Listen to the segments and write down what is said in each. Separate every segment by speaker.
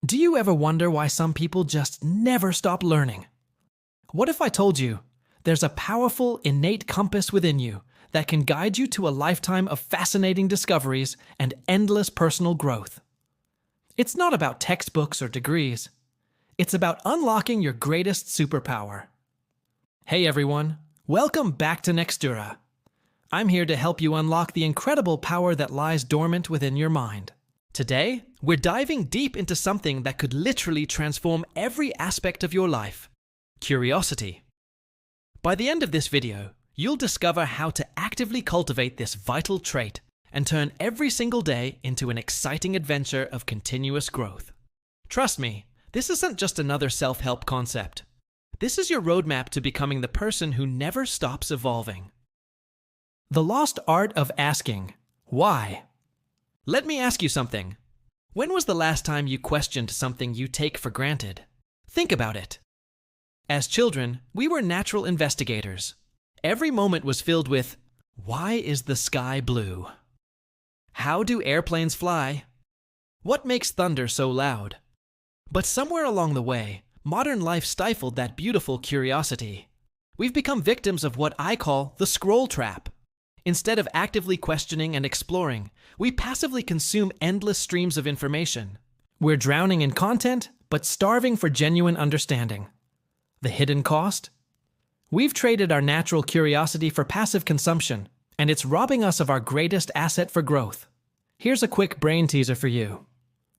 Speaker 1: Do you ever wonder why some people just never stop learning? What if I told you there's a powerful, innate compass within you that can guide you to a lifetime of fascinating discoveries and endless personal growth? It's not about textbooks or degrees. It's about unlocking your greatest superpower. Hey everyone, welcome back to Nextura. I'm here to help you unlock the incredible power that lies dormant within your mind. Today, we're diving deep into something that could literally transform every aspect of your life: curiosity. By the end of this video, you'll discover how to actively cultivate this vital trait and turn every single day into an exciting adventure of continuous growth. Trust me, this isn't just another self-help concept. This is your roadmap to becoming the person who never stops evolving. The lost art of asking, why? Let me ask you something. When was the last time you questioned something you take for granted? Think about it. As children, we were natural investigators. Every moment was filled with, why is the sky blue? How do airplanes fly? What makes thunder so loud? But somewhere along the way, modern life stifled that beautiful curiosity. We've become victims of what I call the scroll trap. Instead of actively questioning and exploring, we passively consume endless streams of information. We're drowning in content, but starving for genuine understanding. The hidden cost? We've traded our natural curiosity for passive consumption, and it's robbing us of our greatest asset for growth. Here's a quick brain teaser for you.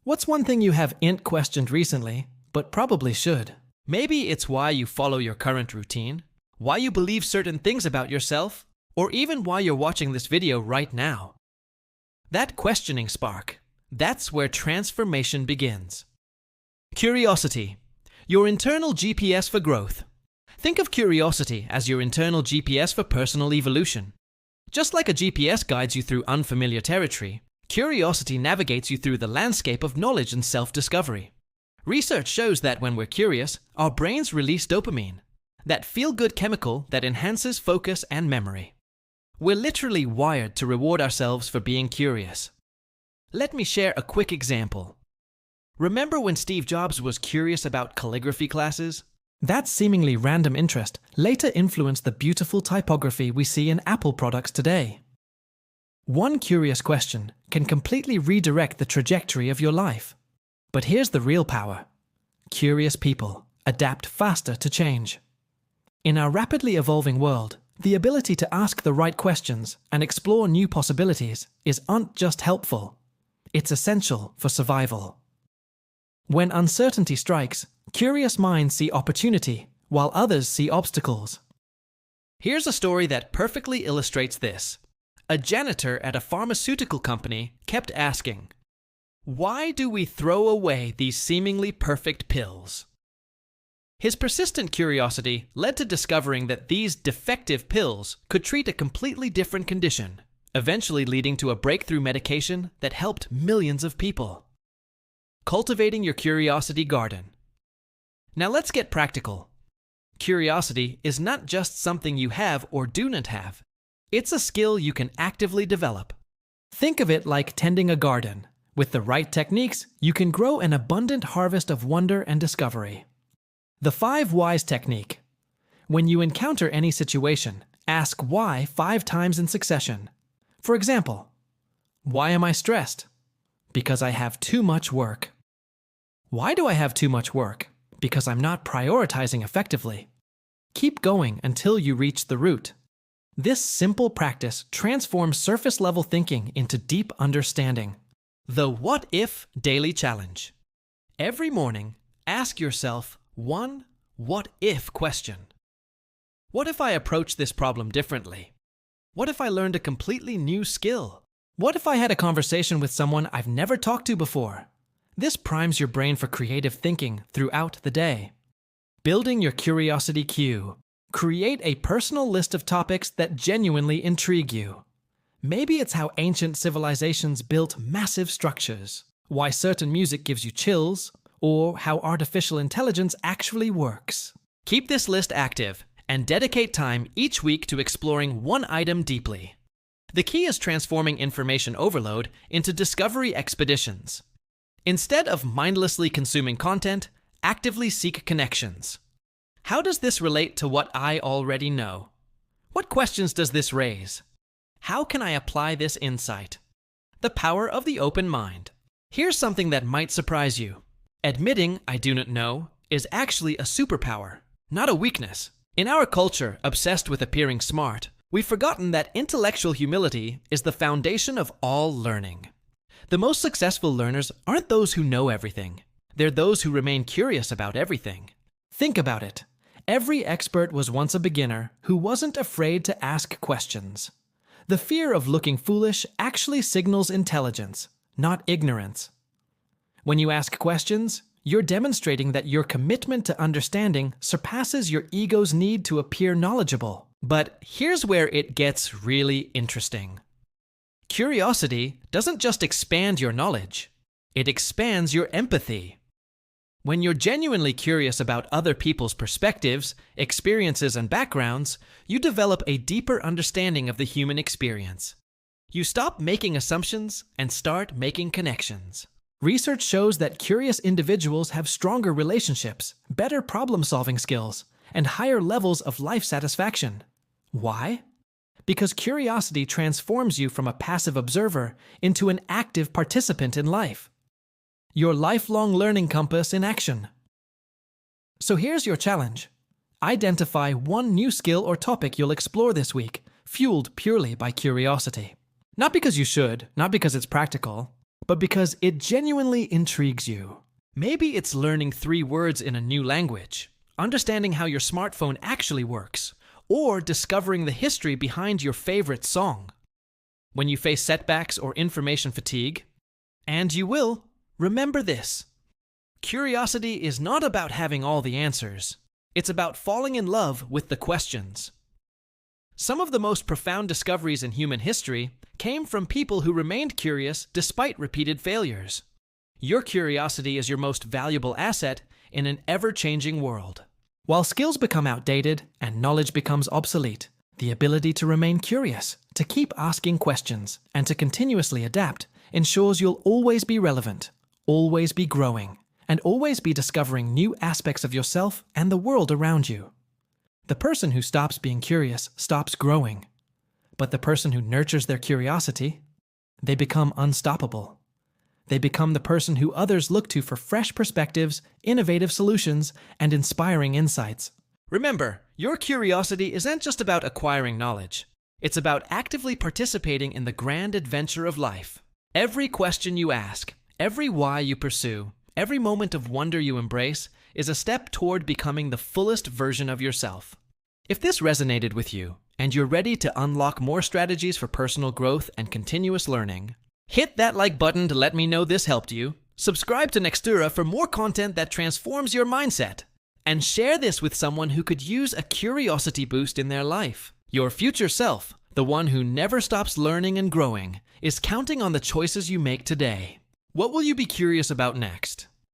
Speaker 1: What's one thing you haven't questioned recently, but probably should? Maybe it's why you follow your current routine, why you believe certain things about yourself, or even why you're watching this video right now. That questioning spark, that's where transformation begins. Curiosity, your internal GPS for growth. Think of curiosity as your internal GPS for personal evolution. Just like a GPS guides you through unfamiliar territory, curiosity navigates you through the landscape of knowledge and self-discovery. Research shows that when we're curious, our brains release dopamine, that feel-good chemical that enhances focus and memory. We're literally wired to reward ourselves for being curious. Let me share a quick example. Remember when Steve Jobs was curious about calligraphy classes? That seemingly random interest later influenced the beautiful typography we see in Apple products today. One curious question can completely redirect the trajectory of your life. But here's the real power. Curious people adapt faster to change. In our rapidly evolving world, the ability to ask the right questions and explore new possibilities isn't just helpful. It's essential for survival. When uncertainty strikes, curious minds see opportunity, while others see obstacles. Here's a story that perfectly illustrates this. A janitor at a pharmaceutical company kept asking, "Why do we throw away these seemingly perfect pills?" His persistent curiosity led to discovering that these defective pills could treat a completely different condition, eventually leading to a breakthrough medication that helped millions of people. Cultivating your curiosity garden. Now let's get practical. Curiosity is not just something you have or do not have. It's a skill you can actively develop. Think of it like tending a garden. With the right techniques, you can grow an abundant harvest of wonder and discovery. The 5 whys technique. When you encounter any situation, ask why 5 times in succession. For example, why am I stressed? Because I have too much work. Why do I have too much work? Because I'm not prioritizing effectively. Keep going until you reach the root. This simple practice transforms surface-level thinking into deep understanding. The What If Daily Challenge. Every morning, ask yourself one what if question. What if I approach this problem differently? What if I learned a completely new skill? What if I had a conversation with someone I've never talked to before? This primes your brain for creative thinking throughout the day. Building your curiosity queue. Create a personal list of topics that genuinely intrigue you. Maybe it's how ancient civilizations built massive structures, why certain music gives you chills, or how artificial intelligence actually works. Keep this list active and dedicate time each week to exploring one item deeply. The key is transforming information overload into discovery expeditions. Instead of mindlessly consuming content, actively seek connections. How does this relate to what I already know? What questions does this raise? How can I apply this insight? The power of the open mind. Here's something that might surprise you. Admitting I do not know is actually a superpower, not a weakness. In our culture obsessed with appearing smart, we've forgotten that intellectual humility is the foundation of all learning. The most successful learners aren't those who know everything. They're those who remain curious about everything. Think about it. Every expert was once a beginner who wasn't afraid to ask questions. The fear of looking foolish actually signals intelligence, not ignorance. When you ask questions, you're demonstrating that your commitment to understanding surpasses your ego's need to appear knowledgeable. But here's where it gets really interesting. Curiosity doesn't just expand your knowledge, it expands your empathy. When you're genuinely curious about other people's perspectives, experiences, and backgrounds, you develop a deeper understanding of the human experience. You stop making assumptions and start making connections. Research shows that curious individuals have stronger relationships, better problem-solving skills, and higher levels of life satisfaction. Why? Because curiosity transforms you from a passive observer into an active participant in life. Your lifelong learning compass in action. So here's your challenge. Identify one new skill or topic you'll explore this week, fueled purely by curiosity. Not because you should, not because it's practical, but because it genuinely intrigues you. Maybe it's learning 3 words in a new language, understanding how your smartphone actually works, or discovering the history behind your favorite song. When you face setbacks or information fatigue, and you will, remember this. Curiosity is not about having all the answers. It's about falling in love with the questions. Some of the most profound discoveries in human history came from people who remained curious despite repeated failures. Your curiosity is your most valuable asset in an ever-changing world. While skills become outdated and knowledge becomes obsolete, the ability to remain curious, to keep asking questions, and to continuously adapt ensures you'll always be relevant, always be growing, and always be discovering new aspects of yourself and the world around you. The person who stops being curious stops growing. But the person who nurtures their curiosity, they become unstoppable. They become the person who others look to for fresh perspectives, innovative solutions, and inspiring insights. Remember, your curiosity isn't just about acquiring knowledge. It's about actively participating in the grand adventure of life. Every question you ask, every why you pursue, every moment of wonder you embrace is a step toward becoming the fullest version of yourself. If this resonated with you, and you're ready to unlock more strategies for personal growth and continuous learning, hit that like button to let me know this helped you, subscribe to Nextura for more content that transforms your mindset, and share this with someone who could use a curiosity boost in their life. Your future self, the one who never stops learning and growing, is counting on the choices you make today. What will you be curious about next?